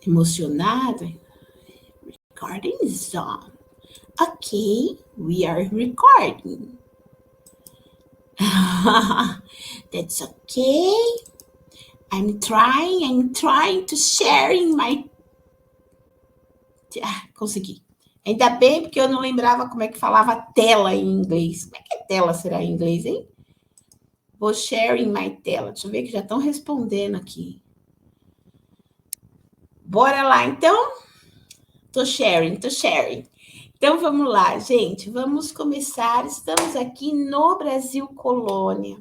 Emocionado? Recording is on. Okay, we are recording. That's okay. I'm trying to share in my... consegui. Ainda bem, porque eu não lembrava como é que falava tela em inglês. Como é que tela será em inglês, hein? Vou sharing my tela. Deixa eu ver que já estão respondendo aqui. Bora lá, então? Tô sharing. Então, vamos lá, gente. Vamos começar. Estamos aqui no Brasil Colônia.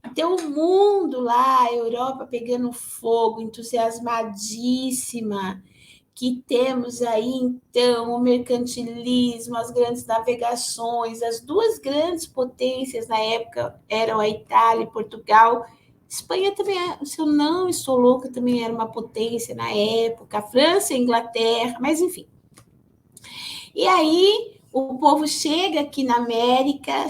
Então, o mundo lá, a Europa pegando fogo, entusiasmadíssima, que temos aí, então, o mercantilismo, as grandes navegações, as duas grandes potências na época eram a Itália e Portugal. Espanha também, se eu não estou louca, também era uma potência na época, a França e a Inglaterra, mas enfim. E aí, o povo chega aqui na América,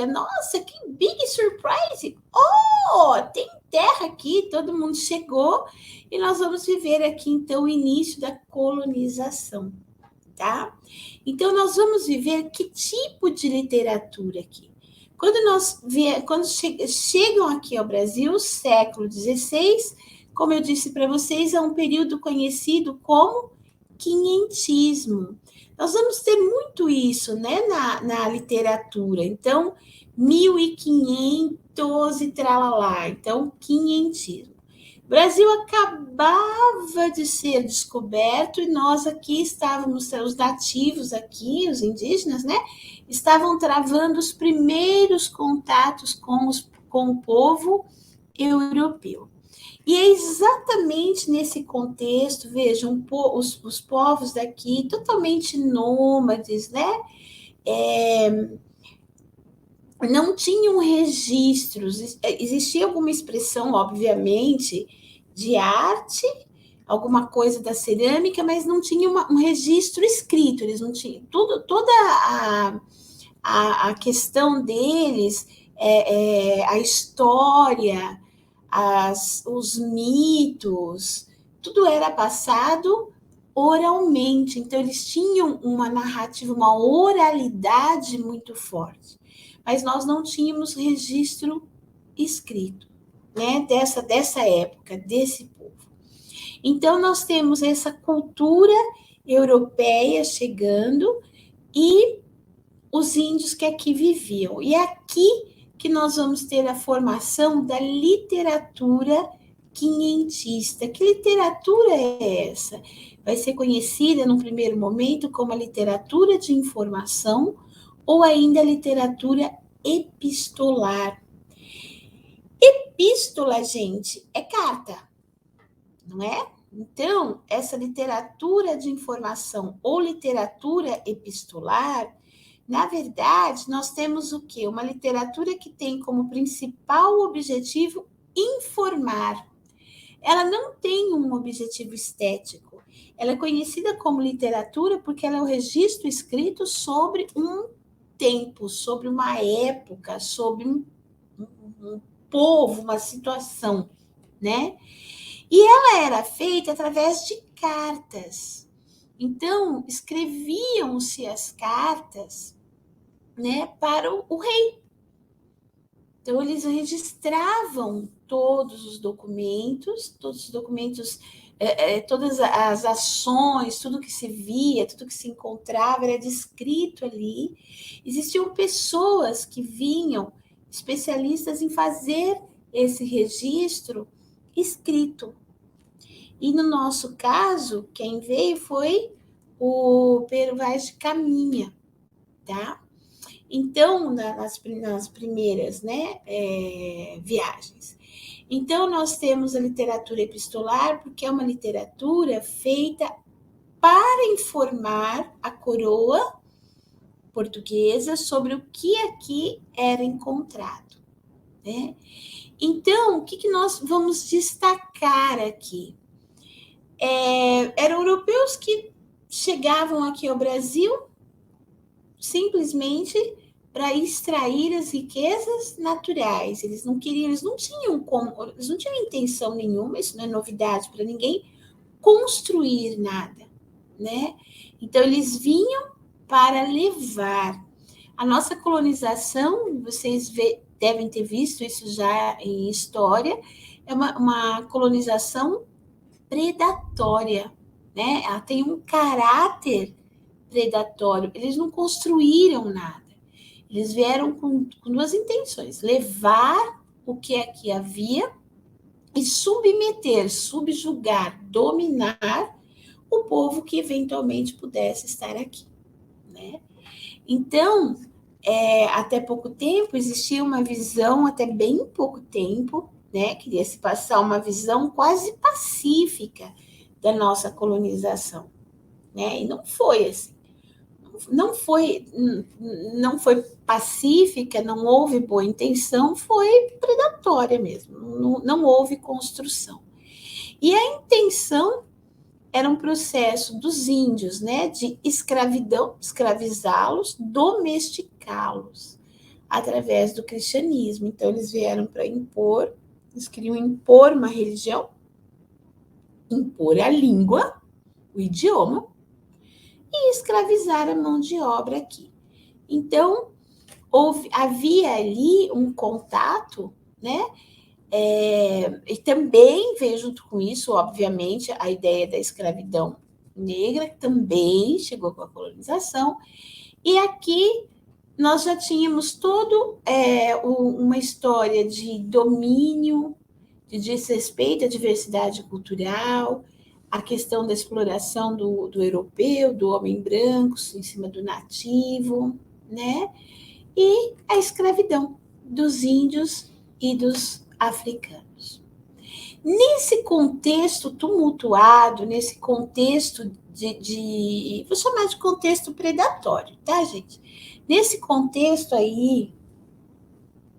nossa, que big surprise! Oh, tem terra aqui, todo mundo chegou, e nós vamos viver aqui, então, o início da colonização, tá? Então, nós vamos viver que tipo de literatura aqui? Quando chegam aqui ao Brasil, século XVI, como eu disse para vocês, é um período conhecido como quinhentismo. Nós vamos ter muito isso, né, na literatura. Então, 1500 e tralalá. Então, quinhentismo. O Brasil acabava de ser descoberto e nós aqui estávamos, os nativos aqui, os indígenas, né, estavam travando os primeiros contatos com o povo europeu. E é exatamente nesse contexto, vejam, os povos daqui totalmente nômades, né? Não tinham registros, existia alguma expressão, obviamente, de arte, alguma coisa da cerâmica, mas não tinha um registro escrito, eles não tinham, toda a questão deles, a história, os mitos, tudo era passado oralmente. Então, eles tinham uma narrativa, uma oralidade muito forte. Mas nós não tínhamos registro escrito, né? Dessa época, desse povo. Então, nós temos essa cultura europeia chegando e os índios que aqui viviam. E aqui que nós vamos ter a formação da literatura quinhentista. Que literatura é essa? Vai ser conhecida, num primeiro momento, como a literatura de informação ou ainda a literatura epistolar. Epístola, gente, é carta, não é? Então, essa literatura de informação ou literatura epistolar, na verdade, nós temos o quê? Uma literatura que tem como principal objetivo informar. Ela não tem um objetivo estético. Ela é conhecida como literatura porque ela é o registro escrito sobre um tempo, sobre uma época, sobre um povo, uma situação, né? E ela era feita através de cartas. Então, escreviam-se as cartas, né, para o rei. Então, eles registravam todos os documentos, todas as ações, tudo que se via, tudo que se encontrava, era descrito ali. Existiam pessoas que vinham, especialistas em fazer esse registro escrito. E no nosso caso, quem veio foi o Pero Vaz de Caminha, tá? Então, nas primeiras, né, viagens. Então, nós temos a literatura epistolar, porque é uma literatura feita para informar a coroa portuguesa sobre o que aqui era encontrado, né? Então, o que nós vamos destacar aqui? Eram europeus que chegavam aqui ao Brasil simplesmente para extrair as riquezas naturais. Eles não tinham intenção nenhuma, isso não é novidade para ninguém, construir nada, né? Então, eles vinham para levar. A nossa colonização, vocês devem ter visto isso já em história, é uma colonização predatória, né? Ela tem um caráter predatório. Eles não construíram nada. Eles vieram com duas intenções: levar o que aqui havia e submeter, subjugar, dominar o povo que eventualmente pudesse estar aqui, né? Então, até pouco tempo existia uma visão, até bem pouco tempo, né? Queria se passar uma visão quase pacífica da nossa colonização, né? E não foi assim. Não foi pacífica, não houve boa intenção, foi predatória mesmo, não houve construção. E a intenção era um processo dos índios, né, de escravidão, escravizá-los, domesticá-los, através do cristianismo. Então, eles vieram para impor, eles queriam impor uma religião, impor a língua, o idioma, e escravizar a mão de obra aqui. Então, havia ali um contato, né? E também veio junto com isso, obviamente, a ideia da escravidão negra, que também chegou com a colonização. E aqui nós já tínhamos toda uma história de domínio, de desrespeito à diversidade cultural, a questão da exploração do europeu, do homem branco em cima do nativo, né? E a escravidão dos índios e dos africanos. Nesse contexto tumultuado, nesse contexto vou chamar de contexto predatório, tá, gente? Nesse contexto aí,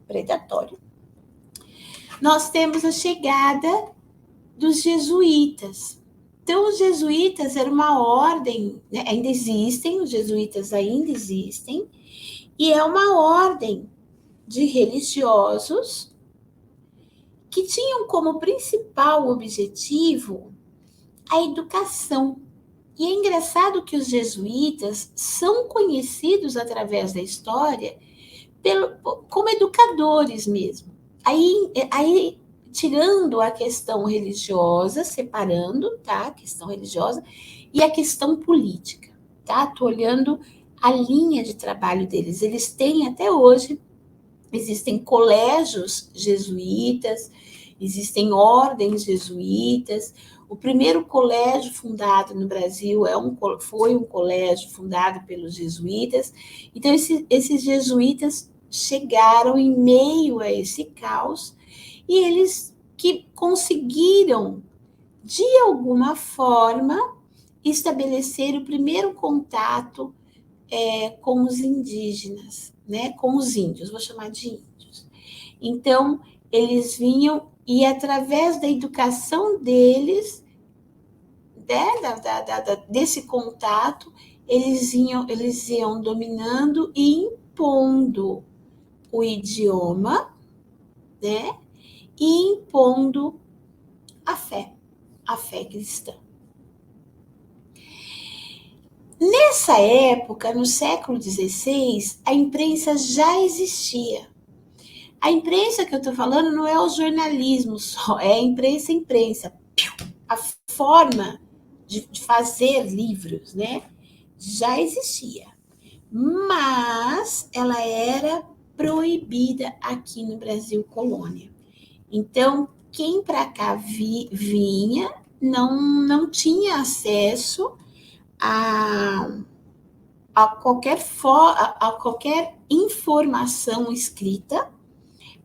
predatório, nós temos a chegada dos jesuítas. Então, os jesuítas era uma ordem, né? Ainda existem, os jesuítas ainda existem, e é uma ordem de religiosos que tinham como principal objetivo a educação. E é engraçado que os jesuítas são conhecidos através da história como educadores mesmo. Aí, tirando a questão religiosa, separando, tá? A questão religiosa e a questão política, tá? Tô olhando a linha de trabalho deles. Eles têm até hoje, existem colégios jesuítas, existem ordens jesuítas. O primeiro colégio fundado no Brasil foi um colégio fundado pelos jesuítas. Então, esses jesuítas chegaram em meio a esse caos e eles que conseguiram, de alguma forma, estabelecer o primeiro contato com os indígenas, né? Com os índios, vou chamar de índios. Então, eles vinham e, através da educação deles, né, desse contato, eles iam dominando e impondo o idioma, né? E impondo a fé cristã. Nessa época, no século XVI, a imprensa já existia. A imprensa que eu estou falando não é o jornalismo só, é a imprensa. A forma de fazer livros, né? Já existia. Mas ela era proibida aqui no Brasil colônia. Então, quem para cá vinha não tinha acesso a qualquer informação escrita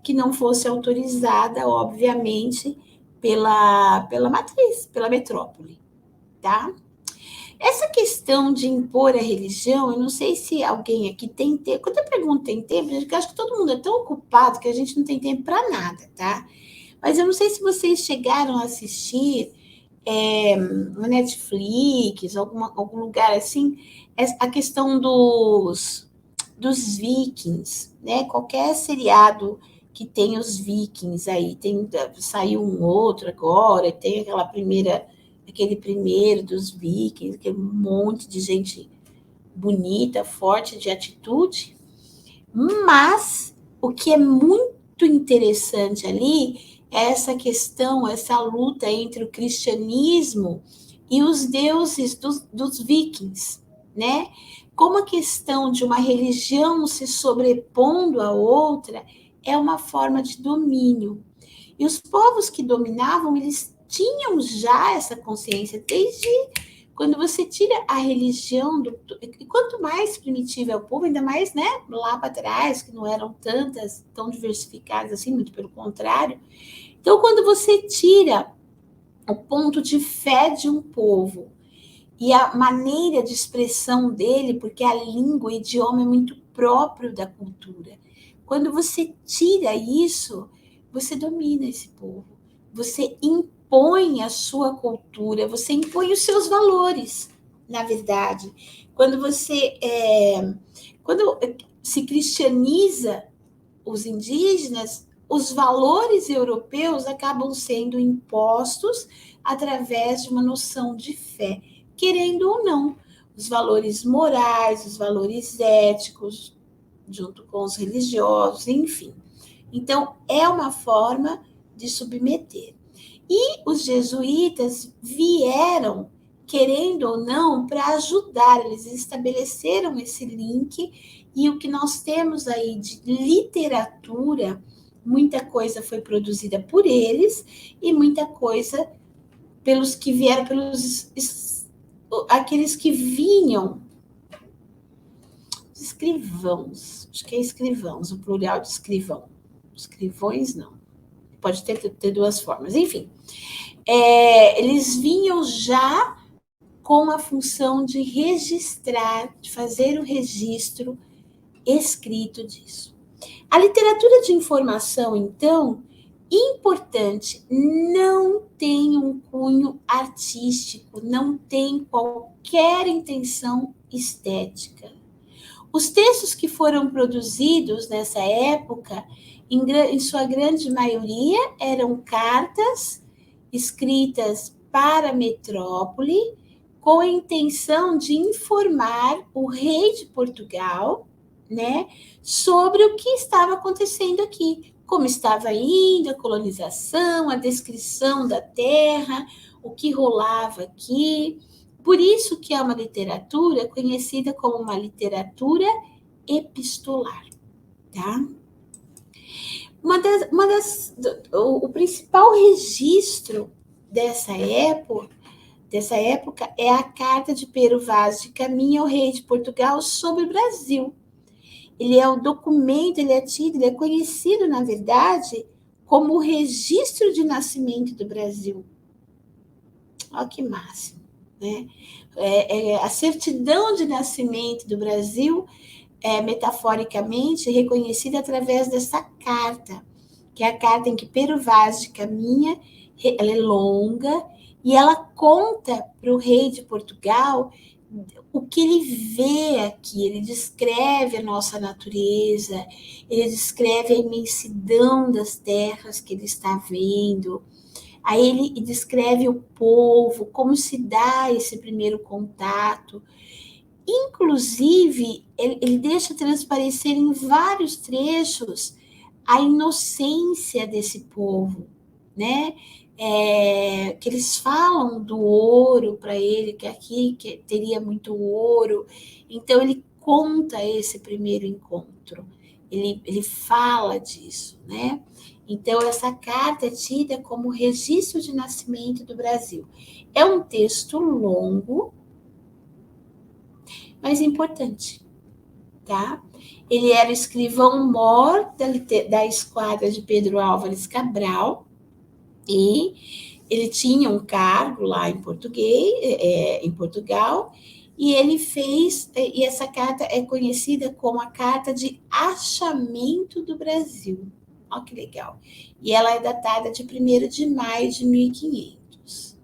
que não fosse autorizada, obviamente, pela matriz, pela metrópole, tá? Essa questão de impor a religião, eu não sei se alguém aqui tem tempo. Quando eu pergunto tem tempo, eu acho que todo mundo é tão ocupado que a gente não tem tempo para nada, tá? Mas eu não sei se vocês chegaram a assistir no Netflix, algum lugar assim, a questão dos vikings, né? Qualquer seriado que tem os vikings aí, saiu um outro agora, tem aquela primeira aquele primeiro dos vikings, aquele monte de gente bonita, forte de atitude, mas o que é muito interessante ali é essa questão, essa luta entre o cristianismo e os deuses dos vikings, né? Como a questão de uma religião se sobrepondo à outra é uma forma de domínio. E os povos que dominavam, eles tinham já essa consciência desde quando você tira a religião e quanto mais primitivo é o povo, ainda mais, né, lá para trás, que não eram tantas, tão diversificadas assim, muito pelo contrário. Então, quando você tira o ponto de fé de um povo e a maneira de expressão dele, porque a língua, o idioma é muito próprio da cultura. Quando você tira isso, você domina esse povo. Você impõe a sua cultura, você impõe os seus valores, na verdade. Quando você quando se cristianiza os indígenas, os valores europeus acabam sendo impostos através de uma noção de fé, querendo ou não, os valores morais, os valores éticos, junto com os religiosos, enfim. Então, é uma forma de submeter. E os jesuítas vieram, querendo ou não, para ajudar, eles estabeleceram esse link, e o que nós temos aí de literatura, muita coisa foi produzida por eles, e muita coisa pelos que vieram, pelos aqueles que vinham, escrivãos, acho que é escrivãos, o plural de escrivão. Escrivões, não. Pode ter duas formas. Enfim, eles vinham já com a função de registrar, de fazer o registro escrito disso. A literatura de informação, então, importante, não tem um cunho artístico, não tem qualquer intenção estética. Os textos que foram produzidos nessa época, em sua grande maioria, eram cartas escritas para a metrópole, com a intenção de informar o rei de Portugal, né, sobre o que estava acontecendo aqui, como estava indo a colonização, a descrição da terra, o que rolava aqui. Por isso que é uma literatura conhecida como uma literatura epistolar, tá? O principal registro dessa época é a carta de Pero Vaz de Caminha ao rei de Portugal sobre o Brasil. Ele é um documento, ele é conhecido, na verdade, como o registro de nascimento do Brasil. Olha que máximo, né? A certidão de nascimento do Brasil é metaforicamente reconhecida através dessa carta, que é a carta em que Pero Vaz de Caminha, ela é longa, e ela conta para o rei de Portugal o que ele vê aqui, ele descreve a nossa natureza, ele descreve a imensidão das terras que ele está vendo, aí ele descreve o povo, como se dá esse primeiro contato. Inclusive, ele deixa transparecer em vários trechos a inocência desse povo, né? Que eles falam do ouro para ele, que aqui que teria muito ouro. Então, ele conta esse primeiro encontro, ele fala disso, né? Então, essa carta é tida como registro de nascimento do Brasil. É um texto longo, mas importante, tá? Ele era o escrivão-mor da esquadra de Pedro Álvares Cabral, e ele tinha um cargo lá em Portugal, e ele fez, e essa carta é conhecida como a Carta de Achamento do Brasil. Olha que legal. E ela é datada de 1º de maio de 1500.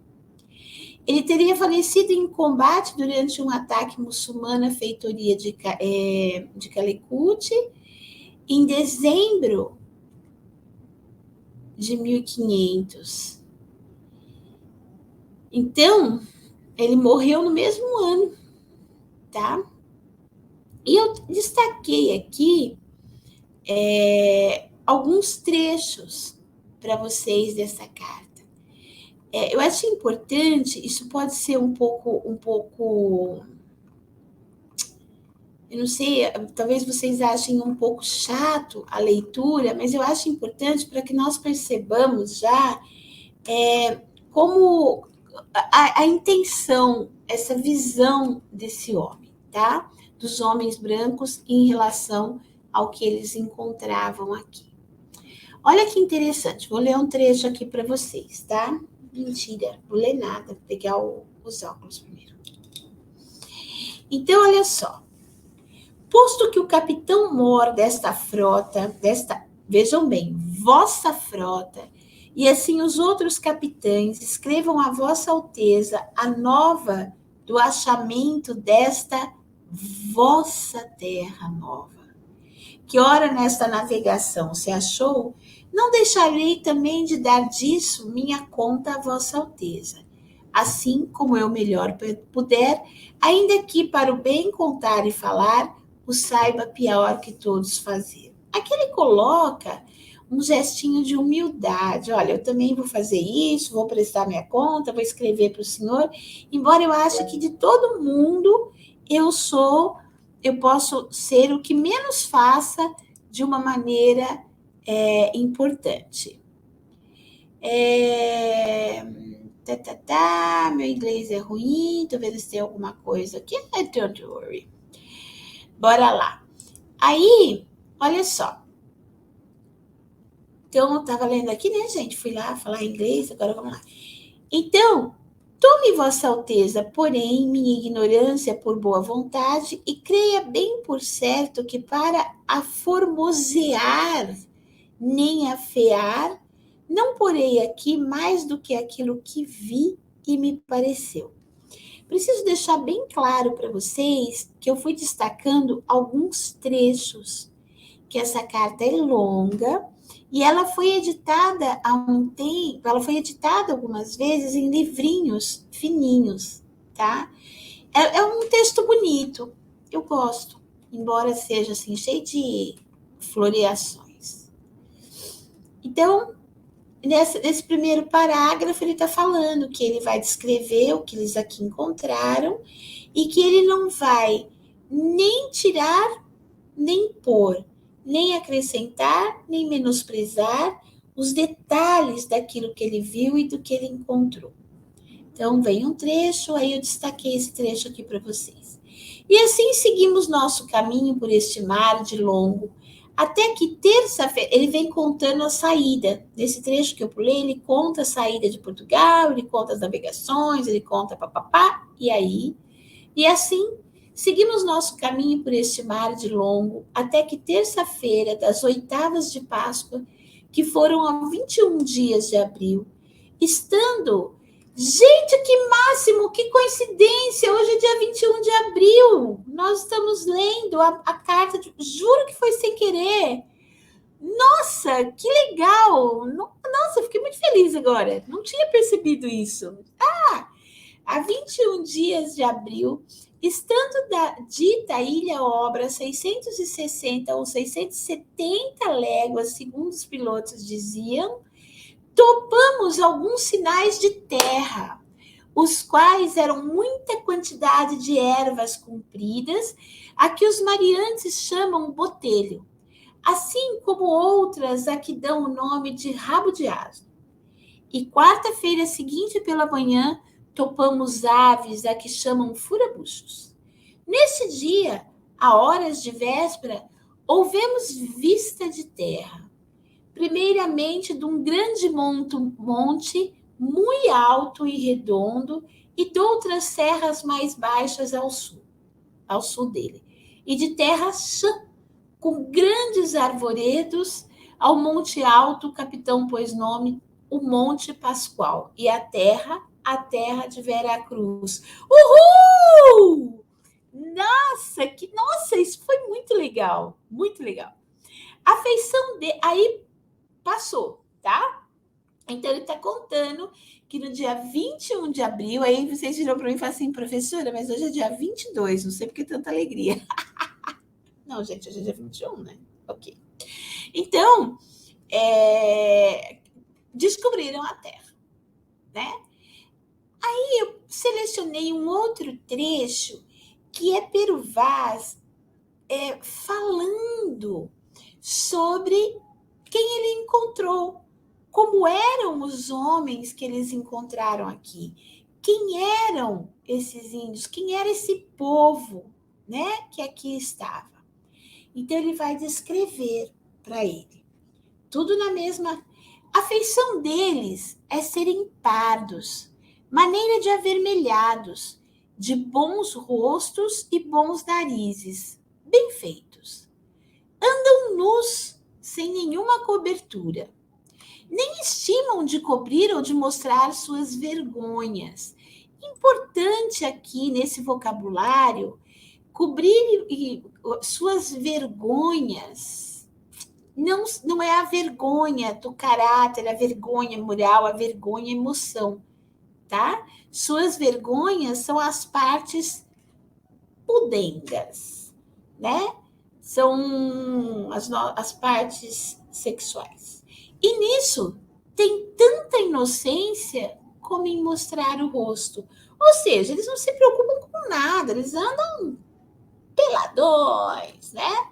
Ele teria falecido em combate durante um ataque muçulmano à feitoria de Calicut, em dezembro de 1500. Então, ele morreu no mesmo ano, tá? E eu destaquei aqui alguns trechos para vocês dessa carta. Eu acho importante, isso pode ser um pouco, eu não sei, talvez vocês achem um pouco chato a leitura, mas eu acho importante para que nós percebamos já como a intenção, essa visão desse homem, tá? Dos homens brancos em relação ao que eles encontravam aqui. Olha que interessante, vou ler um trecho aqui para vocês, tá? Mentira, vou ler nada, vou pegar os óculos primeiro. Então, olha só. Posto que o capitão-mor desta frota, vejam bem, vossa frota, e assim os outros capitães escrevam a vossa alteza a nova do achamento desta vossa terra nova. Que ora nesta navegação se achou, não deixarei também de dar disso minha conta a vossa alteza, assim como eu melhor puder, ainda que para o bem contar e falar, o saiba pior que todos fazer. Aqui ele coloca um gestinho de humildade. Olha, eu também vou fazer isso, vou prestar minha conta, vou escrever para o senhor, embora eu ache que de todo mundo eu posso ser o que menos faça de uma maneira importante. Meu inglês é ruim, tô vendo se tem alguma coisa aqui. Don't worry. Bora lá. Aí, olha só. Então, eu tava lendo aqui, né, gente? Fui lá falar inglês, agora vamos lá. Então, tome vossa alteza, porém, minha ignorância por boa vontade, e creia bem por certo que para aformosear nem afear, não porei aqui mais do que aquilo que vi e me pareceu. Preciso deixar bem claro para vocês que eu fui destacando alguns trechos, que essa carta é longa e ela foi editada há um tempo, ela foi editada algumas vezes em livrinhos fininhos, tá? É um texto bonito, eu gosto, embora seja assim, cheio de floreações. Então, nesse primeiro parágrafo, ele está falando que ele vai descrever o que eles aqui encontraram e que ele não vai nem tirar, nem pôr, nem acrescentar, nem menosprezar os detalhes daquilo que ele viu e do que ele encontrou. Então, vem um trecho, aí eu destaquei esse trecho aqui para vocês. E assim seguimos nosso caminho por este mar de longo, até que terça-feira, ele vem contando a saída. Nesse trecho que eu pulei, ele conta a saída de Portugal, ele conta as navegações, ele conta papapá, e aí. E assim, seguimos nosso caminho por este mar de longo, até que terça-feira das oitavas de Páscoa, que foram a 21 dias de abril, estando... Gente, que máximo, que coincidência! Hoje é dia 21 de abril. Nós estamos lendo a carta, juro que foi sem querer. Nossa, que legal! Nossa, eu fiquei muito feliz agora. Não tinha percebido isso. Há 21 dias de abril, estando dita ilha obra 660 ou 670 léguas, segundo os pilotos diziam, topamos alguns sinais de terra, os quais eram muita quantidade de ervas compridas, a que os mariantes chamam botelho, assim como outras a que dão o nome de rabo de asno. E quarta-feira seguinte pela manhã, topamos aves a que chamam furabuchos. Nesse dia, a horas de véspera, houvemos vista de terra, primeiramente de um grande monte muito alto e redondo, e de outras serras mais baixas ao sul dele, e de terra chã, com grandes arvoredos. Ao monte alto, o capitão pôs nome o Monte Pascoal, e a terra de Veracruz. Uhul! Nossa, isso foi muito legal, muito legal. A feição de... Aí passou, tá? Então ele está contando que no dia 21 de abril, aí vocês viram para mim e falaram assim, professora, mas hoje é dia 22, não sei por que tanta alegria. Não, gente, hoje é dia 21, né? Ok. Então, descobriram a Terra, né? Aí eu selecionei um outro trecho que é Pero Vaz falando sobre quem ele encontrou, como eram os homens que eles encontraram aqui, quem eram esses índios, quem era esse povo, né, que aqui estava. Então ele vai descrever para ele, tudo na mesma. A feição deles é serem pardos, maneira de avermelhados, de bons rostos e bons narizes, bem feitos. Andam nus, sem nenhuma cobertura. Nem estimam de cobrir ou de mostrar suas vergonhas. Importante aqui nesse vocabulário, cobrir suas vergonhas. Não é a vergonha do caráter, a vergonha moral, a vergonha emoção, tá? Suas vergonhas são as partes pudengas, né? São as partes sexuais. E nisso tem tanta inocência como em mostrar o rosto. Ou seja, eles não se preocupam com nada, eles andam peladões, né?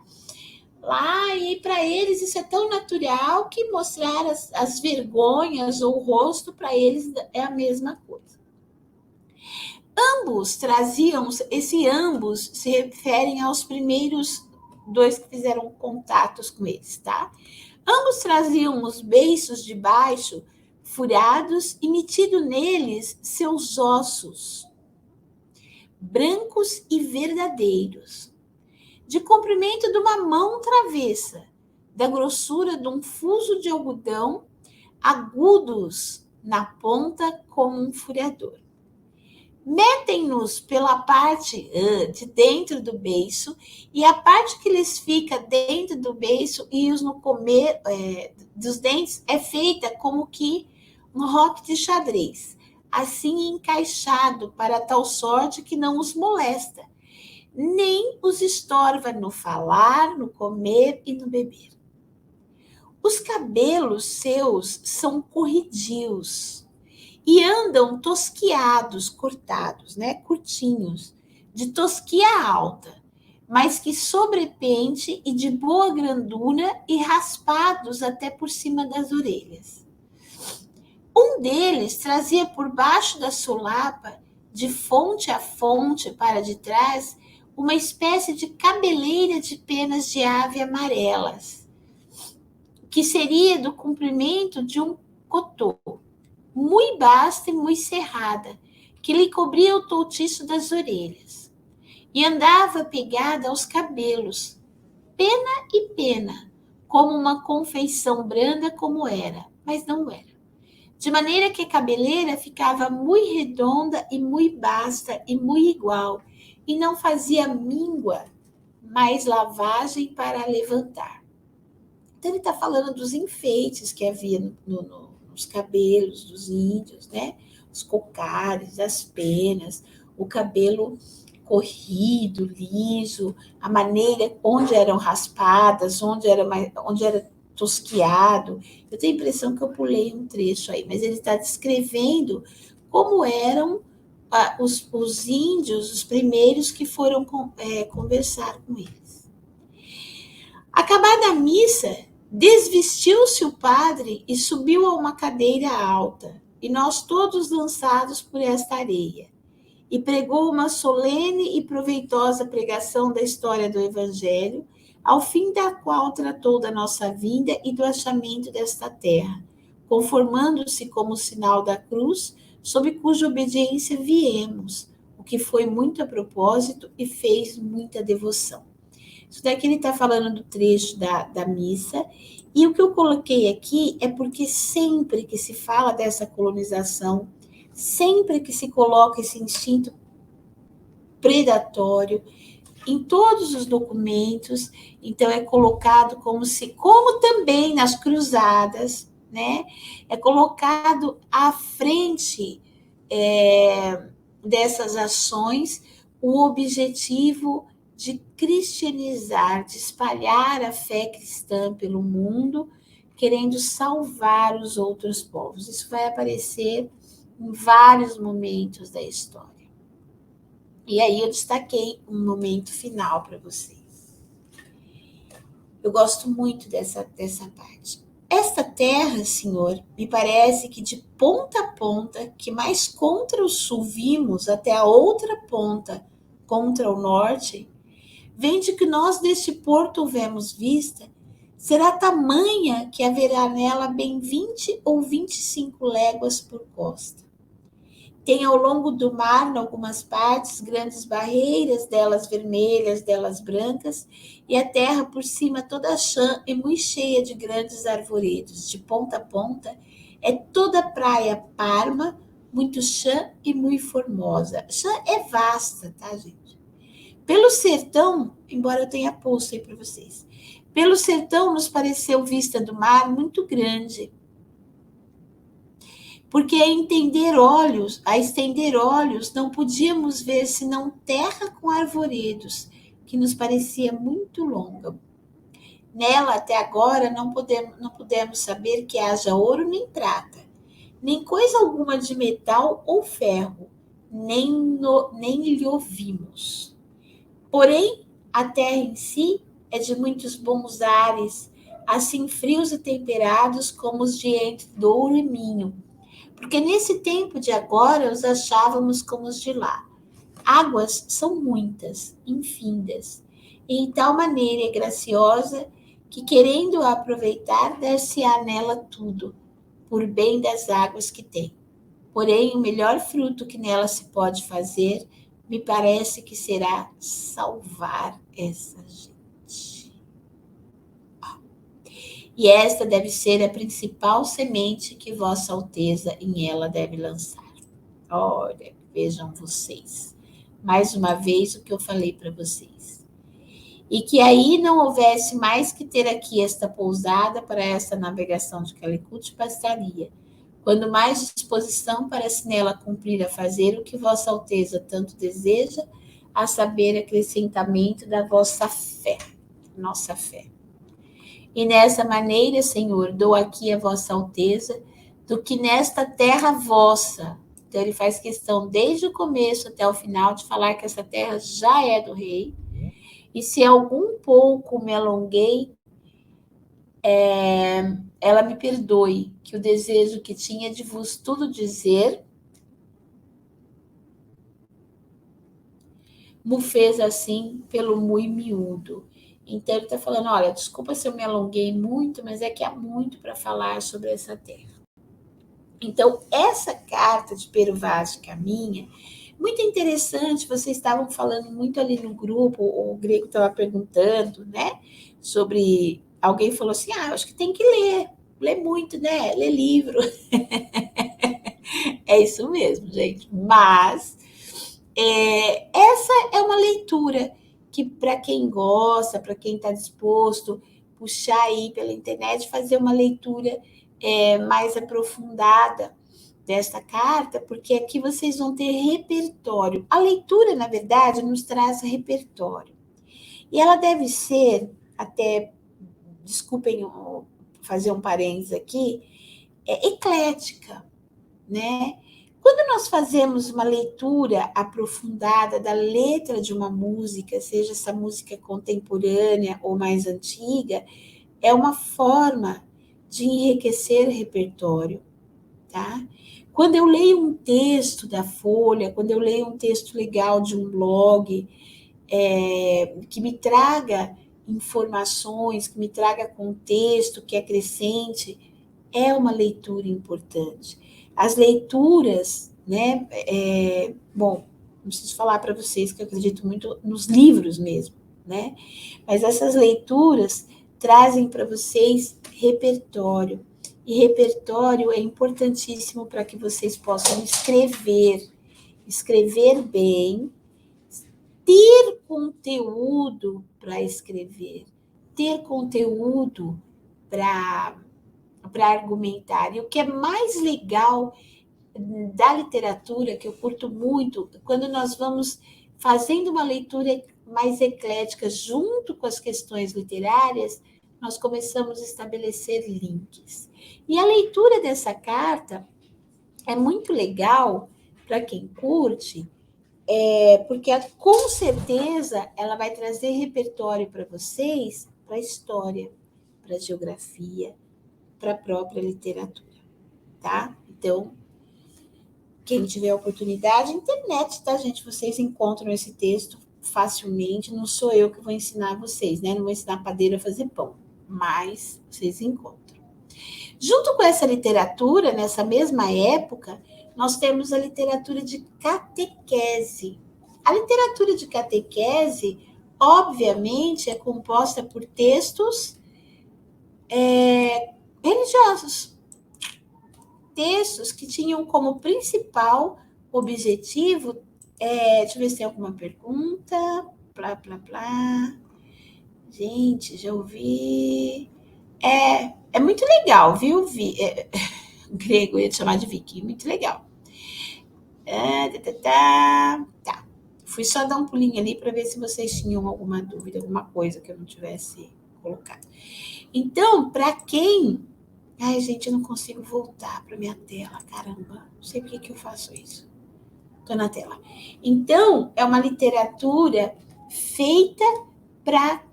Lá, e para eles isso é tão natural que mostrar as vergonhas ou o rosto para eles é a mesma coisa. Ambos traziam, ambos se referem aos primeiros dois que fizeram contatos com eles, tá? Ambos traziam os beiços de baixo furados e metido neles seus ossos, brancos e verdadeiros, de comprimento de uma mão travessa, da grossura de um fuso de algodão, agudos na ponta como um furador. Metem-nos pela parte de dentro do beiço, e a parte que lhes fica dentro do beiço e os no comer dos dentes é feita como que um roque de xadrez, assim encaixado para tal sorte que não os molesta, nem os estorva no falar, no comer e no beber. Os cabelos seus são corridios e andam tosquiados, cortados, né, curtinhos, de tosquia alta, mas que sobrepente e de boa grandura e raspados até por cima das orelhas. Um deles trazia por baixo da solapa, de fonte a fonte para de trás, uma espécie de cabeleira de penas de ave amarelas, que seria do comprimento de um cotô, muito basta e muito cerrada, que lhe cobria o toutiço das orelhas, e andava pegada aos cabelos, pena e pena, como uma confeição branda como era, mas não era. De maneira que a cabeleira ficava muito redonda e muito basta e muito igual, e não fazia míngua, mas lavagem para levantar. Então ele está falando dos enfeites que havia nos cabelos dos índios, né? Os cocares, as penas, o cabelo corrido, liso, a maneira onde eram raspadas, onde era tosquiado. Eu tenho a impressão que eu pulei um trecho aí, mas ele está descrevendo como eram os índios, os primeiros que foram conversar com eles. Acabada a missa, desvestiu-se o padre e subiu a uma cadeira alta, e nós todos lançados por esta areia, e pregou uma solene e proveitosa pregação da história do Evangelho, ao fim da qual tratou da nossa vinda e do achamento desta terra, conformando-se como sinal da cruz, sob cuja obediência viemos, o que foi muito a propósito e fez muita devoção. Isso daqui ele está falando do trecho da missa, e o que eu coloquei aqui é porque sempre que se fala dessa colonização, sempre que se coloca esse instinto predatório em todos os documentos, então é colocado como também nas cruzadas, né? É colocado à frente dessas ações o objetivo de cristianizar, de espalhar a fé cristã pelo mundo, querendo salvar os outros povos. Isso vai aparecer em vários momentos da história. E aí eu destaquei um momento final para vocês. Eu gosto muito dessa parte. Esta terra, Senhor, me parece que de ponta a ponta, que mais contra o sul vimos, até a outra ponta, contra o norte, vem de que nós deste porto houvemos vista, será tamanha que haverá nela bem 20 ou 25 léguas por costa. Tem ao longo do mar, em algumas partes, grandes barreiras, delas vermelhas, delas brancas, e a terra por cima toda chã e muito cheia de grandes arvoredos. De ponta a ponta, é toda praia parma, muito chã e muito formosa. Chã é vasta, tá, gente? Pelo sertão, embora eu tenha posto aí para vocês, pelo sertão nos pareceu vista do mar muito grande, porque a estender olhos, não podíamos ver senão terra com arvoredos, que nos parecia muito longa. Nela, até agora, não pudemos saber que haja ouro nem prata, nem coisa alguma de metal ou ferro, nem lhe ouvimos. Porém, a terra em si é de muitos bons ares, assim frios e temperados como os de entre Douro e Minho, porque nesse tempo de agora os achávamos como os de lá. Águas são muitas, infindas, e em tal maneira é graciosa que, querendo aproveitar, dar-se-á nela tudo, por bem das águas que tem. Porém, o melhor fruto que nela se pode fazer, me parece que será salvar essa gente. E esta deve ser a principal semente que Vossa Alteza em ela deve lançar. Olha, vejam vocês. Mais uma vez o que eu falei para vocês. E que aí não houvesse mais que ter aqui esta pousada para esta navegação de Calicut, bastaria. Quando mais disposição para se nela cumprir a fazer o que Vossa Alteza tanto deseja, a saber, acrescentamento da vossa fé, nossa fé. E nessa maneira, Senhor, dou aqui a Vossa Alteza do que nesta terra vossa. Então, ele faz questão, desde o começo até o final, de falar que essa terra já é do rei. E se algum pouco me alonguei, ela me perdoe, que o desejo que tinha de vos tudo dizer, me fez assim pelo muito miúdo. Então, ele está falando, olha, desculpa se eu me alonguei muito, mas é que há muito para falar sobre essa terra. Então, essa carta de Pero Vaz de Caminha, muito interessante, vocês estavam falando muito ali no grupo, o Grego estava perguntando, né, sobre, alguém falou assim, acho que tem que ler muito, né, ler livro. É isso mesmo, gente, mas essa é uma leitura que, para quem gosta, para quem está disposto, puxar aí pela internet, fazer uma leitura mais aprofundada desta carta, porque aqui vocês vão ter repertório. A leitura, na verdade, nos traz repertório. E ela deve ser, até, desculpem fazer um parênteses aqui, eclética, né? Quando nós fazemos uma leitura aprofundada da letra de uma música, seja essa música contemporânea ou mais antiga, é uma forma de enriquecer o repertório, tá? Quando eu leio um texto da Folha, quando eu leio um texto legal de um blog, que me traga informações, que me traga contexto, que acrescente, é uma leitura importante. As leituras, né? Bom, não preciso falar para vocês que eu acredito muito nos livros mesmo, né? Mas essas leituras trazem para vocês repertório. E repertório é importantíssimo para que vocês possam escrever bem, ter conteúdo para escrever, ter conteúdo para para argumentar. E o que é mais legal da literatura, que eu curto muito, quando nós vamos fazendo uma leitura mais eclética junto com as questões literárias, nós começamos a estabelecer links. E a leitura dessa carta é muito legal para quem curte, porque com certeza ela vai trazer repertório para vocês, para a história, para a geografia, para a própria literatura, tá? Então, quem tiver oportunidade, internet, tá, gente? Vocês encontram esse texto facilmente, não sou eu que vou ensinar vocês, né? Não vou ensinar a padeira a fazer pão, mas vocês encontram. Junto com essa literatura, nessa mesma época, nós temos a literatura de catequese. A literatura de catequese, obviamente, é composta por textos religiosos. Textos que tinham como principal objetivo. Deixa eu ver se tem alguma pergunta. Plá, plá, plá. Gente, já ouvi. É muito legal, viu? Grego, eu ia te chamar de Vicky, muito legal. Tá. Fui só dar um pulinho ali para ver se vocês tinham alguma dúvida, alguma coisa que eu não tivesse colocado. Então, para quem. Ai, gente, eu não consigo voltar para minha tela, caramba. Não sei por que eu faço isso. Estou na tela. Então, é uma literatura feita para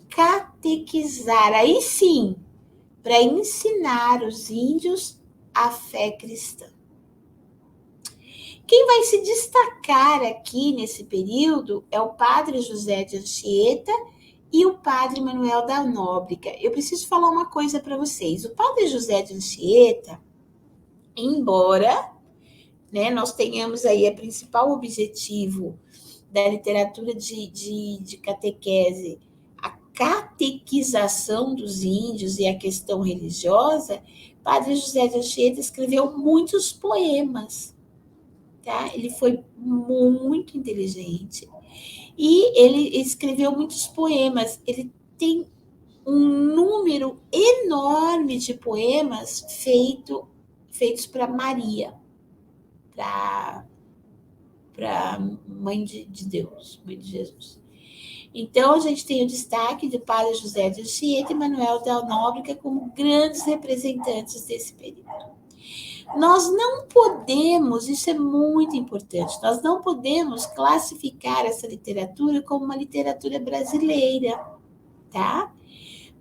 catequizar. Aí sim, para ensinar os índios a fé cristã. Quem vai se destacar aqui nesse período é o padre José de Anchieta e o padre Manuel da Nóbrega. Eu preciso falar uma coisa para vocês. O padre José de Anchieta, embora, né, nós tenhamos aí o principal objetivo da literatura de catequese, a catequização dos índios e a questão religiosa, padre José de Anchieta escreveu muitos poemas. Tá? Ele foi muito inteligente e ele escreveu muitos poemas. Ele tem um número enorme de poemas feitos para Maria, para Mãe de Deus, Mãe de Jesus. Então, a gente tem o destaque de padre José de Anchieta e Manuel da Nóbrega como grandes representantes desse período. Nós não podemos, isso é muito importante, nós não podemos classificar essa literatura como uma literatura brasileira, tá?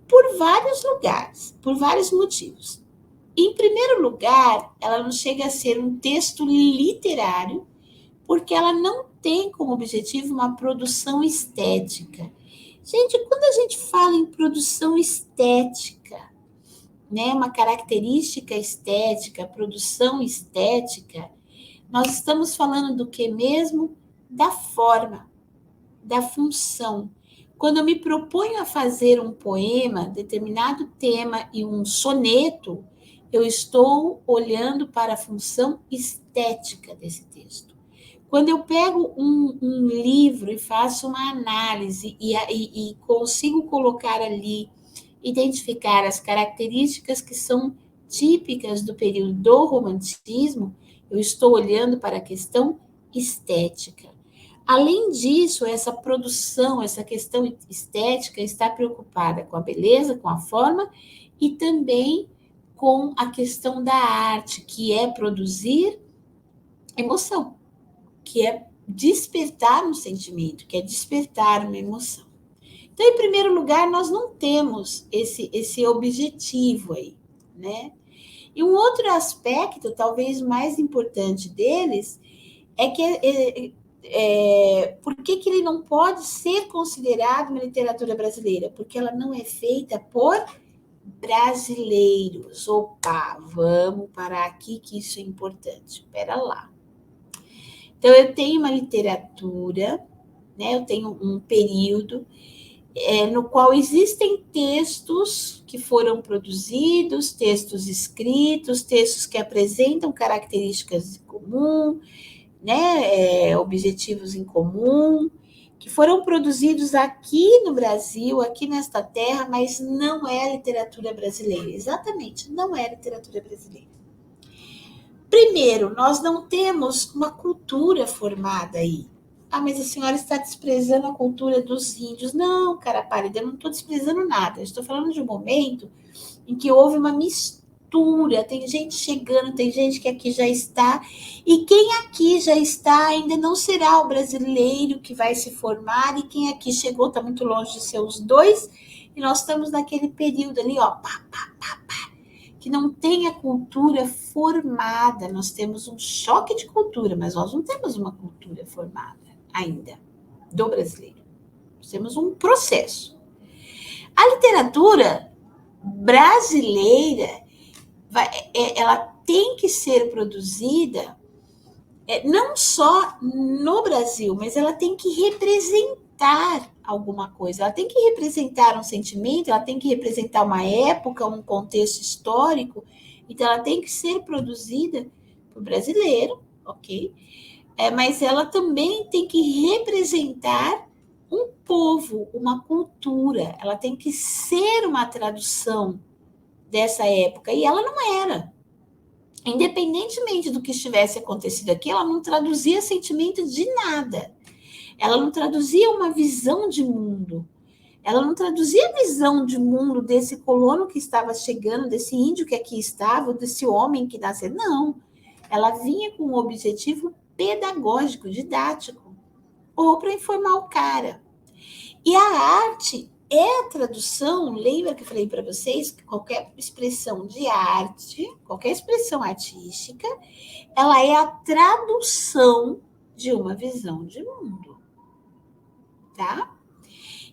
Por vários lugares, por vários motivos. Em primeiro lugar, ela não chega a ser um texto literário, porque ela não tem como objetivo uma produção estética. Gente, quando a gente fala em produção estética, né, uma característica estética, produção estética, nós estamos falando do que mesmo? Da forma, da função. Quando eu me proponho a fazer um poema, determinado tema e um soneto, eu estou olhando para a função estética desse texto. Quando eu pego um livro e faço uma análise e consigo colocar ali, identificar as características que são típicas do período do romantismo, eu estou olhando para a questão estética. Além disso, essa produção, essa questão estética está preocupada com a beleza, com a forma e também com a questão da arte, que é produzir emoção, que é despertar um sentimento, que é despertar uma emoção. Então, em primeiro lugar, nós não temos esse objetivo aí, né? E um outro aspecto, talvez mais importante deles, é que por que ele não pode ser considerado uma literatura brasileira? Porque ela não é feita por brasileiros. Opa, vamos parar aqui que isso é importante. Espera lá. Então, eu tenho uma literatura, né? Eu tenho um período no qual existem textos que foram produzidos, textos escritos, textos que apresentam características em comum, né, objetivos em comum, que foram produzidos aqui no Brasil, aqui nesta terra, mas não é literatura brasileira. Exatamente, não é literatura brasileira. Primeiro, nós não temos uma cultura formada aí. Ah, mas a senhora está desprezando a cultura dos índios. Não, cara pálida, eu não estou desprezando nada. Eu estou falando de um momento em que houve uma mistura. Tem gente chegando, tem gente que aqui já está. E quem aqui já está ainda não será o brasileiro que vai se formar. E quem aqui chegou está muito longe de ser os dois. E nós estamos naquele período ali, ó, que não tem a cultura formada. Nós temos um choque de cultura, mas nós não temos uma cultura formada ainda do brasileiro. Nós temos um processo. A literatura brasileira, ela tem que ser produzida não só no Brasil, mas ela tem que representar alguma coisa, ela tem que representar um sentimento, ela tem que representar uma época, um contexto histórico, então ela tem que ser produzida por brasileiro, ok? Mas ela também tem que representar um povo, uma cultura, ela tem que ser uma tradução dessa época, e ela não era. Independentemente do que estivesse acontecido aqui, ela não traduzia sentimento de nada. Ela não traduzia uma visão de mundo. Ela não traduzia a visão de mundo desse colono que estava chegando, desse índio que aqui estava, desse homem que nasceu. Não. Ela vinha com um objetivo pedagógico, didático, ou para informar o cara. E a arte é a tradução, lembra que eu falei para vocês que qualquer expressão de arte, qualquer expressão artística, ela é a tradução de uma visão de mundo, tá?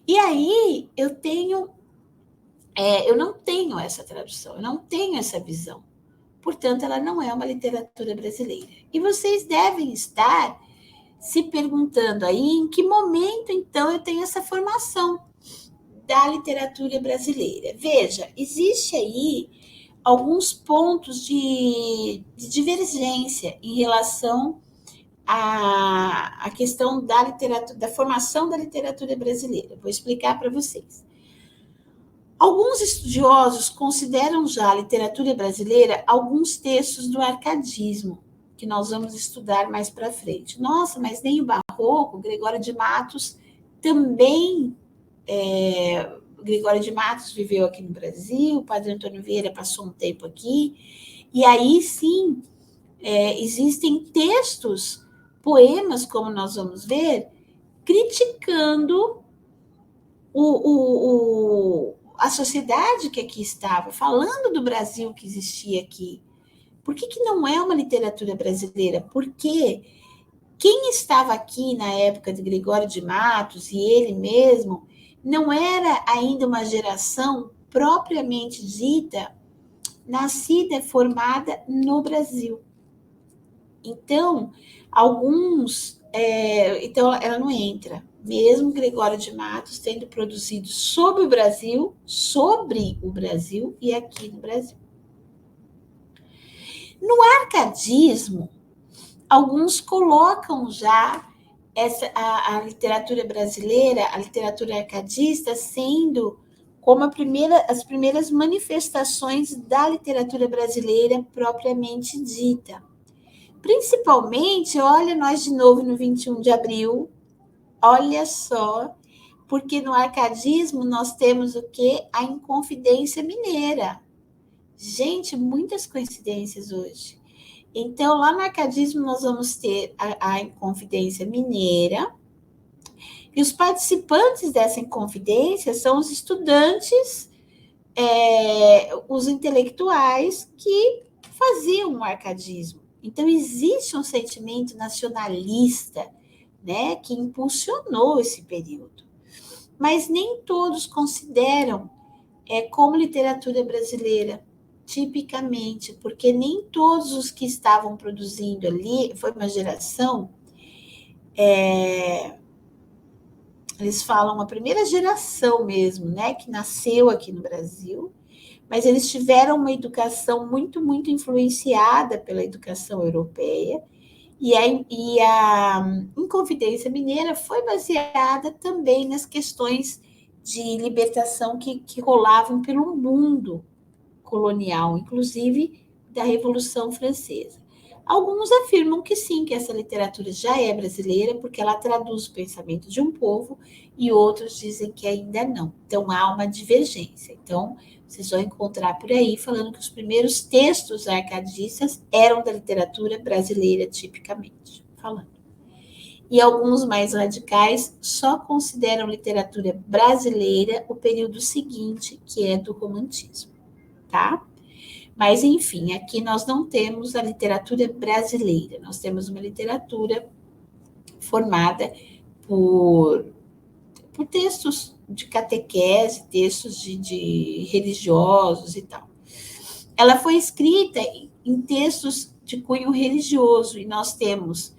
E aí eu não tenho essa tradução, eu não tenho essa visão. Portanto, ela não é uma literatura brasileira. E vocês devem estar se perguntando aí em que momento, então, eu tenho essa formação da literatura brasileira. Veja, existe aí alguns pontos de divergência em relação à questão da literatura, da formação da literatura brasileira. Vou explicar para vocês. Alguns estudiosos consideram já a literatura brasileira alguns textos do arcadismo, que nós vamos estudar mais para frente. Nossa, mas nem o Barroco, Gregório de Matos também... Gregório de Matos viveu aqui no Brasil, o Padre Antônio Vieira passou um tempo aqui, e aí sim, existem textos, poemas, como nós vamos ver, criticando a sociedade que aqui estava, falando do Brasil que existia aqui. Por que não é uma literatura brasileira? Porque quem estava aqui na época de Gregório de Matos, e ele mesmo, não era ainda uma geração propriamente dita, nascida, formada no Brasil. Então, então ela não entra. Mesmo Gregório de Matos tendo produzido sobre o Brasil e aqui no Brasil. No arcadismo, alguns colocam já a literatura brasileira, a literatura arcadista, sendo como as primeiras manifestações da literatura brasileira propriamente dita. Principalmente, olha nós de novo no 21 de abril, olha só, porque no arcadismo nós temos o quê? A Inconfidência Mineira. Gente, muitas coincidências hoje. Então, lá no arcadismo, nós vamos ter a Inconfidência Mineira, e os participantes dessa Inconfidência são os estudantes, os intelectuais que faziam o arcadismo. Então, existe um sentimento nacionalista, né, que impulsionou esse período. Mas nem todos consideram como literatura brasileira, tipicamente, porque nem todos os que estavam produzindo ali, foi uma geração, eles falam a primeira geração mesmo, né, que nasceu aqui no Brasil, mas eles tiveram uma educação muito, muito influenciada pela educação europeia, E a Inconfidência Mineira foi baseada também nas questões de libertação que rolavam pelo mundo colonial, inclusive da Revolução Francesa. Alguns afirmam que sim, que essa literatura já é brasileira, porque ela traduz o pensamento de um povo, e outros dizem que ainda não. Então há uma divergência. Então, vocês vão encontrar por aí falando que os primeiros textos arcadistas eram da literatura brasileira, tipicamente falando. E alguns mais radicais só consideram literatura brasileira o período seguinte, que é do romantismo, tá? Mas, enfim, aqui nós não temos a literatura brasileira, nós temos uma literatura formada por, por textos de catequese, textos de religiosos e tal. Ela foi escrita em textos de cunho religioso, e nós temos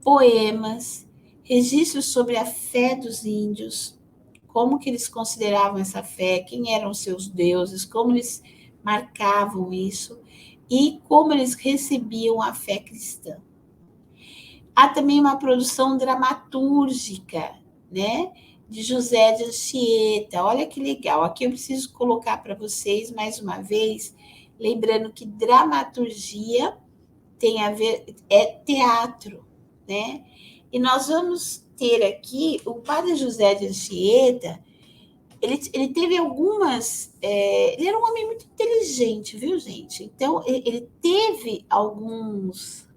poemas, registros sobre a fé dos índios, como que eles consideravam essa fé, quem eram seus deuses, como eles marcavam isso e como eles recebiam a fé cristã. Há também uma produção dramatúrgica, né, de José de Anchieta. Olha que legal. Aqui eu preciso colocar para vocês mais uma vez, lembrando que dramaturgia tem a ver é teatro, né? E nós vamos ter aqui o padre José de Anchieta. Ele teve algumas. Ele era um homem muito inteligente, viu, gente? Então, ele teve alguns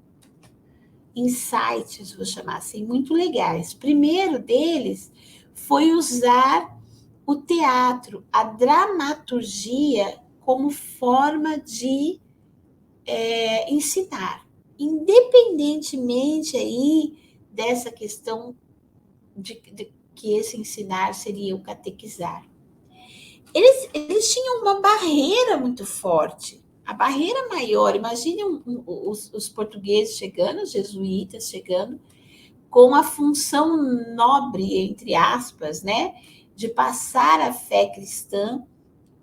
insights, vou chamar assim, muito legais. Primeiro deles foi usar o teatro, a dramaturgia, como forma de ensinar, independentemente aí dessa questão de que esse ensinar seria o catequizar. Eles tinham uma barreira muito forte. A barreira maior, imagine os portugueses chegando, os jesuítas chegando, com a função nobre, entre aspas, né, de passar a fé cristã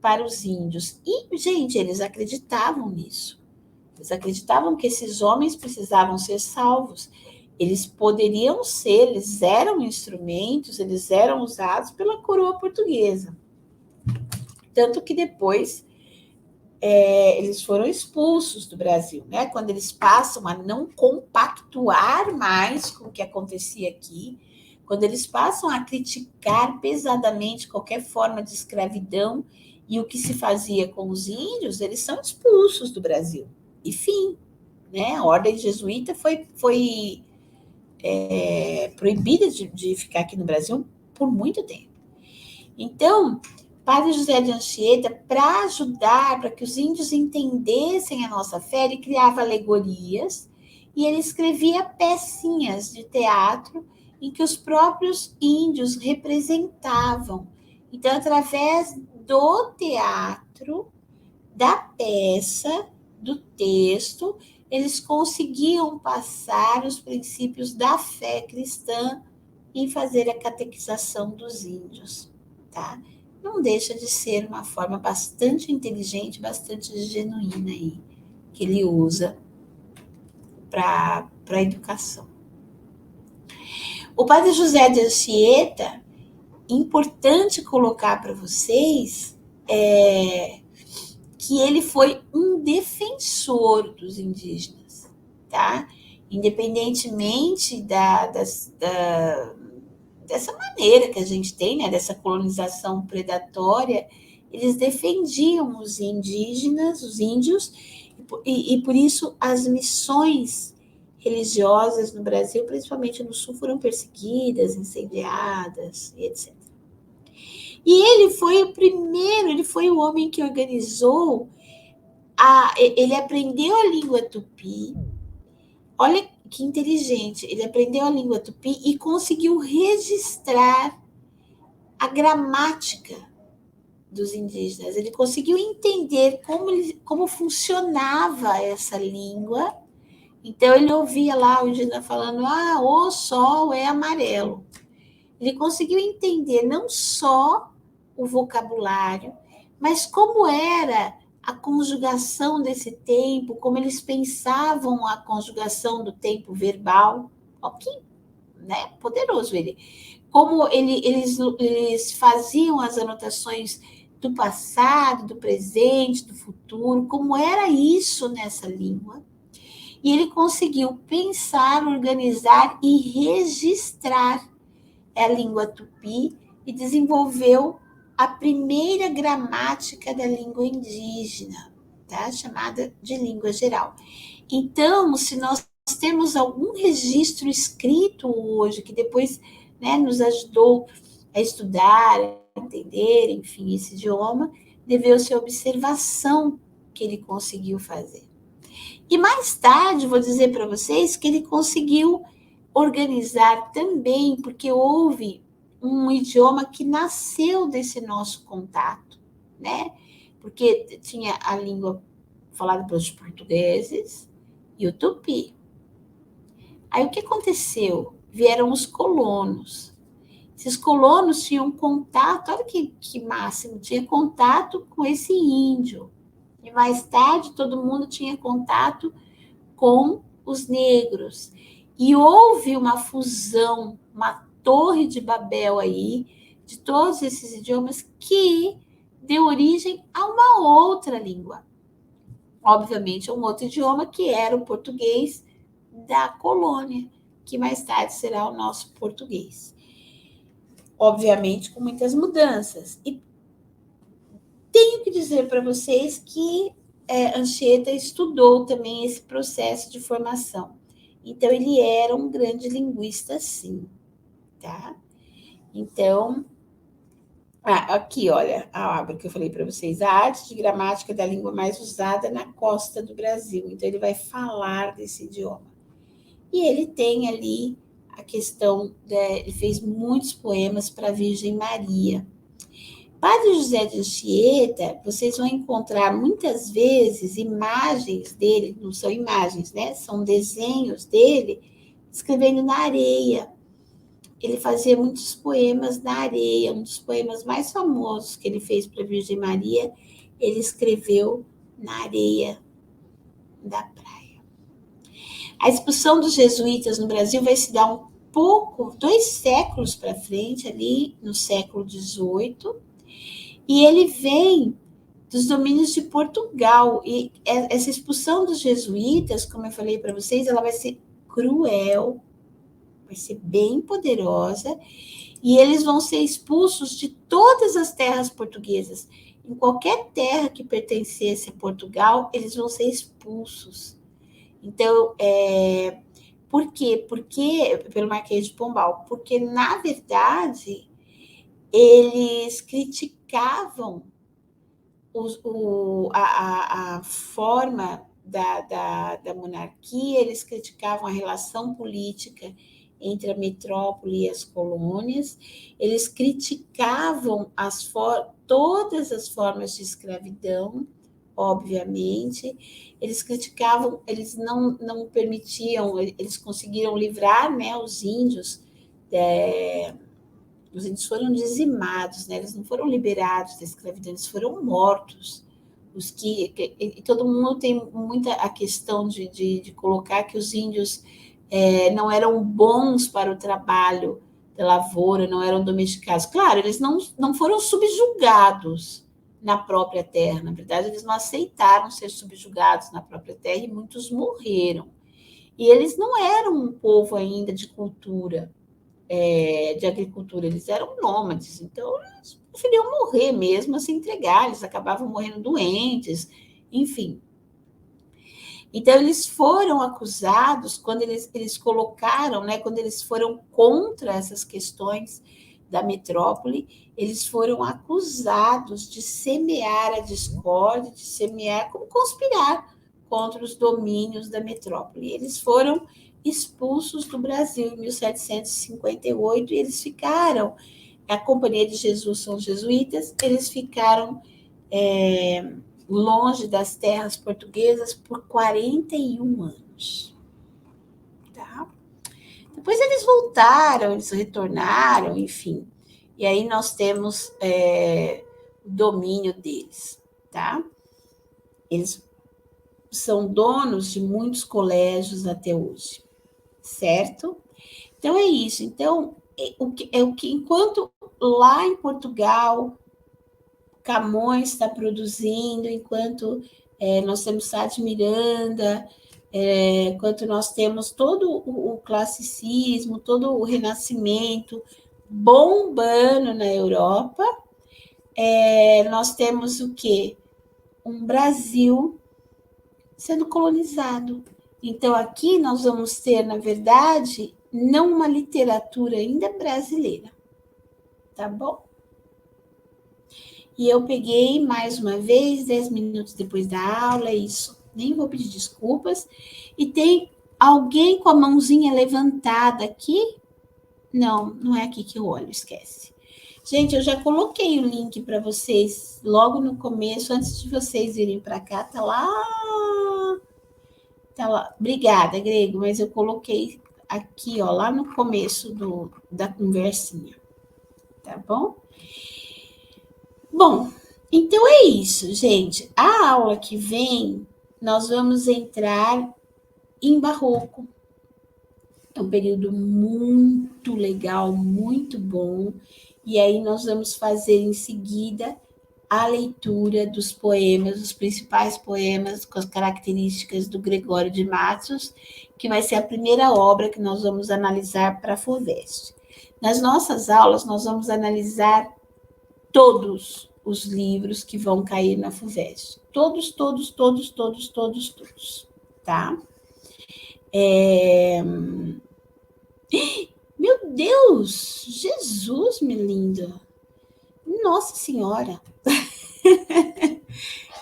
para os índios. E, gente, eles acreditavam nisso. Eles acreditavam que esses homens precisavam ser salvos. Eles poderiam ser, eles eram instrumentos, eles eram usados pela coroa portuguesa. Tanto que depois eles foram expulsos do Brasil, né? Quando eles passam a não compactuar mais com o que acontecia aqui, quando eles passam a criticar pesadamente qualquer forma de escravidão e o que se fazia com os índios, eles são expulsos do Brasil. E fim, né? A ordem jesuíta foi proibida de ficar aqui no Brasil por muito tempo. Então, Padre José de Anchieta, para ajudar, para que os índios entendessem a nossa fé, ele criava alegorias e ele escrevia pecinhas de teatro em que os próprios índios representavam. Então, através do teatro, da peça, do texto, eles conseguiam passar os princípios da fé cristã e fazer a catequização dos índios, tá? Não deixa de ser uma forma bastante inteligente, bastante genuína aí, que ele usa para a educação. O padre José de Anchieta, importante colocar para vocês, que ele foi um defensor dos indígenas, tá? Independentemente dessa maneira que a gente tem, né, dessa colonização predatória, eles defendiam os indígenas, os índios, e por isso as missões religiosas no Brasil, principalmente no Sul, foram perseguidas, incendiadas, etc. E ele foi o primeiro, ele foi o homem que organizou, ele aprendeu a língua tupi, olha que inteligente, ele aprendeu a língua tupi e conseguiu registrar a gramática dos indígenas. Ele conseguiu entender como funcionava essa língua. Então, ele ouvia lá o indígena falando, o sol é amarelo. Ele conseguiu entender não só o vocabulário, mas como era a conjugação desse tempo, como eles pensavam a conjugação do tempo verbal. Ó, que, né, poderoso ele. Como eles faziam as anotações do passado, do presente, do futuro, como era isso nessa língua. E ele conseguiu pensar, organizar e registrar a língua tupi e desenvolveu a primeira gramática da língua indígena, tá? Chamada de língua geral. Então, se nós temos algum registro escrito hoje, que depois, né, nos ajudou a estudar, a entender, enfim, esse idioma, deveu-se a observação que ele conseguiu fazer. E mais tarde, vou dizer para vocês que ele conseguiu organizar também, porque houve um idioma que nasceu desse nosso contato, né? Porque tinha a língua falada pelos portugueses e o tupi. Aí o que aconteceu? Vieram os colonos. Esses colonos tinham contato, olha que máximo, tinha contato com esse índio. E mais tarde todo mundo tinha contato com os negros. E houve uma fusão, uma torre de Babel aí, de todos esses idiomas, que deu origem a uma outra língua. Obviamente, um outro idioma que era o português da colônia, que mais tarde será o nosso português. Obviamente, com muitas mudanças. E tenho que dizer para vocês que Anchieta estudou também esse processo de formação. Então, ele era um grande linguista, sim, tá? Então, aqui, olha, a aba que eu falei para vocês, a arte de gramática da língua mais usada na costa do Brasil. Então, ele vai falar desse idioma. E ele tem ali a questão, ele fez muitos poemas para a Virgem Maria. Padre José de Anchieta, vocês vão encontrar muitas vezes imagens dele, não são imagens, né? São desenhos dele escrevendo na areia. Ele fazia muitos poemas na areia. Um dos poemas mais famosos que ele fez para a Virgem Maria, ele escreveu na areia da praia. A expulsão dos jesuítas no Brasil vai se dar um pouco, 2 séculos para frente, ali no século XVIII, e ele vem dos domínios de Portugal. E essa expulsão dos jesuítas, como eu falei para vocês, ela vai ser cruel, vai ser bem poderosa, e eles vão ser expulsos de todas as terras portuguesas. Em qualquer terra que pertencesse a Portugal, eles vão ser expulsos. Então, por quê? Porque, pelo Marquês de Pombal, porque, na verdade, eles criticavam a forma da monarquia, eles criticavam a relação política entre a metrópole e as colônias, eles criticavam todas as formas de escravidão, obviamente, eles criticavam, eles não permitiam, eles conseguiram livrar, né, os índios foram dizimados, né? Eles não foram liberados da escravidão, eles foram mortos. Todo mundo tem muita a questão de colocar que os índios não eram bons para o trabalho da lavoura, não eram domesticados. Claro, eles não foram subjugados na própria terra, na verdade, eles não aceitaram ser subjugados na própria terra e muitos morreram. E eles não eram um povo ainda de cultura, de agricultura, eles eram nômades, então eles preferiam morrer mesmo, a se entregar, eles acabavam morrendo doentes, enfim. Então, eles foram acusados, quando eles colocaram, né, quando eles foram contra essas questões da metrópole, eles foram acusados de semear a discórdia, de semear, como conspirar contra os domínios da metrópole. Eles foram expulsos do Brasil em 1758 e eles ficaram, a Companhia de Jesus são os jesuítas, eles ficaram longe das terras portuguesas por 41 anos. Tá? Depois eles voltaram, eles retornaram, enfim. E aí nós temos o domínio deles, tá? Eles são donos de muitos colégios até hoje, certo? Então é isso. Então, enquanto lá em Portugal Camões está produzindo, enquanto nós temos Sá de Miranda, enquanto nós temos todo o classicismo, todo o renascimento bombando na Europa, nós temos o quê? Um Brasil sendo colonizado. Então, aqui nós vamos ter, na verdade, não uma literatura ainda brasileira, tá bom? E eu peguei, mais uma vez, 10 minutos depois da aula, isso. Nem vou pedir desculpas. E tem alguém com a mãozinha levantada aqui? Não, não é aqui que eu olho, esquece. Gente, eu já coloquei o link para vocês logo no começo, antes de vocês virem para cá, tá lá. Tá lá. Obrigada, Grego, mas eu coloquei aqui, ó, lá no começo da conversinha. Tá bom? Bom, então é isso, gente. A aula que vem, nós vamos entrar em barroco. É um período muito legal, muito bom. E aí nós vamos fazer em seguida a leitura dos poemas, os principais poemas com as características do Gregório de Matos, que vai ser a primeira obra que nós vamos analisar para a FUVEST. Nas nossas aulas, nós vamos analisar todos os livros que vão cair na FUVEST. Todos, tá? Meu Deus! Jesus, minha linda! Nossa Senhora!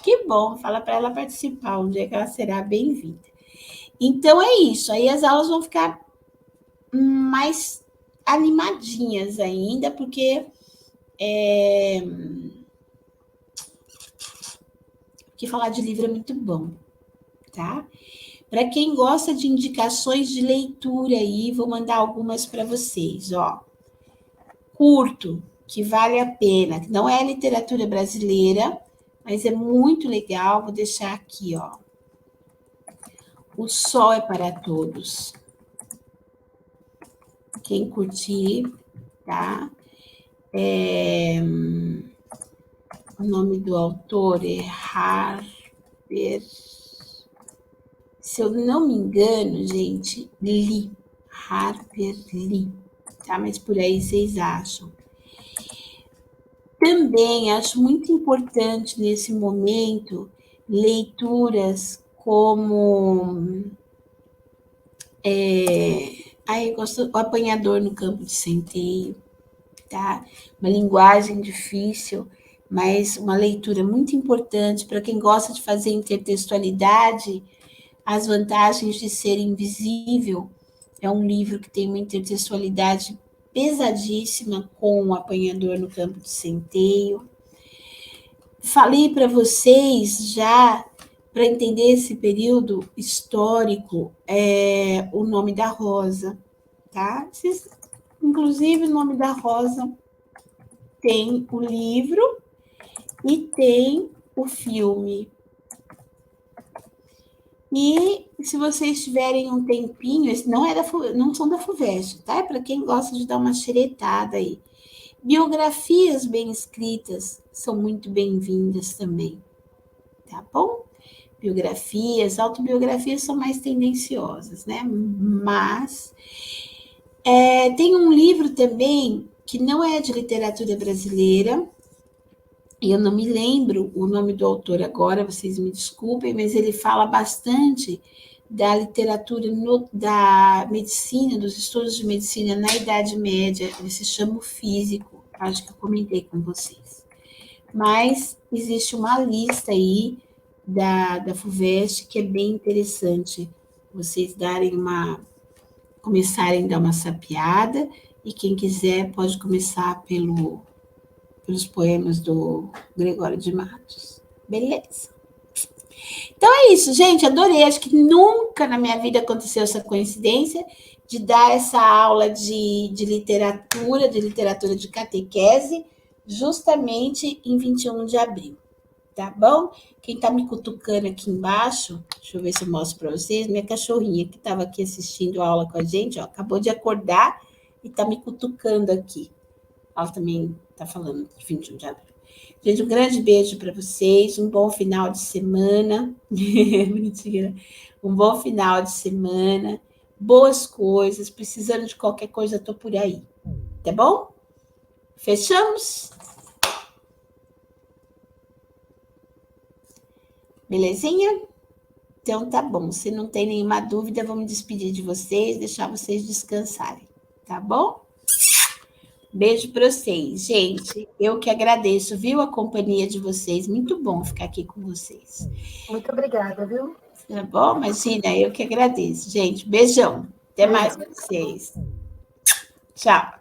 Que bom, fala para ela participar, um dia que ela será bem-vinda. Então é isso, aí as aulas vão ficar mais animadinhas ainda, porque que falar de livro é muito bom, tá? Para quem gosta de indicações de leitura aí, vou mandar algumas para vocês, ó. Curto, que vale a pena, que não é literatura brasileira, mas é muito legal, vou deixar aqui, ó. O Sol é para Todos. Quem curtir, tá? O nome do autor é Harper. Se eu não me engano, gente, Lee. Harper Lee. Tá? Mas por aí vocês acham. Também acho muito importante nesse momento leituras como eu gosto, O Apanhador no Campo de Centeio, tá? Uma linguagem difícil, mas uma leitura muito importante para quem gosta de fazer intertextualidade. As Vantagens de Ser Invisível é um livro que tem uma intertextualidade pesadíssima com O Apanhador no Campo de Centeio. Falei para vocês já, para entender esse período histórico, O Nome da Rosa, tá? Inclusive, O Nome da Rosa tem o livro e tem o filme. E se vocês tiverem um tempinho, não são da FUVEST, tá? É para quem gosta de dar uma xeretada aí. Biografias bem escritas são muito bem-vindas também, tá bom? Biografias, autobiografias são mais tendenciosas, né? Mas tem um livro também que não é de literatura brasileira, e eu não me lembro o nome do autor agora, vocês me desculpem, mas ele fala bastante da literatura da medicina, dos estudos de medicina na Idade Média. Ele se chama O Físico, acho que eu comentei com vocês. Mas existe uma lista aí da FUVEST que é bem interessante vocês começarem a dar uma sapeada, e quem quiser pode começar pelos poemas do Gregório de Matos. Beleza? Então é isso, gente. Adorei. Acho que nunca na minha vida aconteceu essa coincidência de dar essa aula de literatura de catequese, justamente em 21 de abril. tá bom? Quem tá me cutucando aqui embaixo, deixa eu ver se eu mostro para vocês, minha cachorrinha que estava aqui assistindo a aula com a gente, ó, acabou de acordar e tá me cutucando aqui. Ela também tá falando de 21 de abril. Gente, um grande beijo para vocês, um bom final de semana. Mentira. Um bom final de semana, boas coisas, precisando de qualquer coisa, tô por aí. Tá bom? Fechamos? Belezinha? Então tá bom. Se não tem nenhuma dúvida, vou me despedir de vocês, deixar vocês descansarem. Tá bom? Beijo para vocês, gente. Eu que agradeço, viu, a companhia de vocês. Muito bom ficar aqui com vocês. Muito obrigada, viu? Tá bom? Imagina, eu que agradeço. Gente, beijão. Até mais para vocês. Tchau.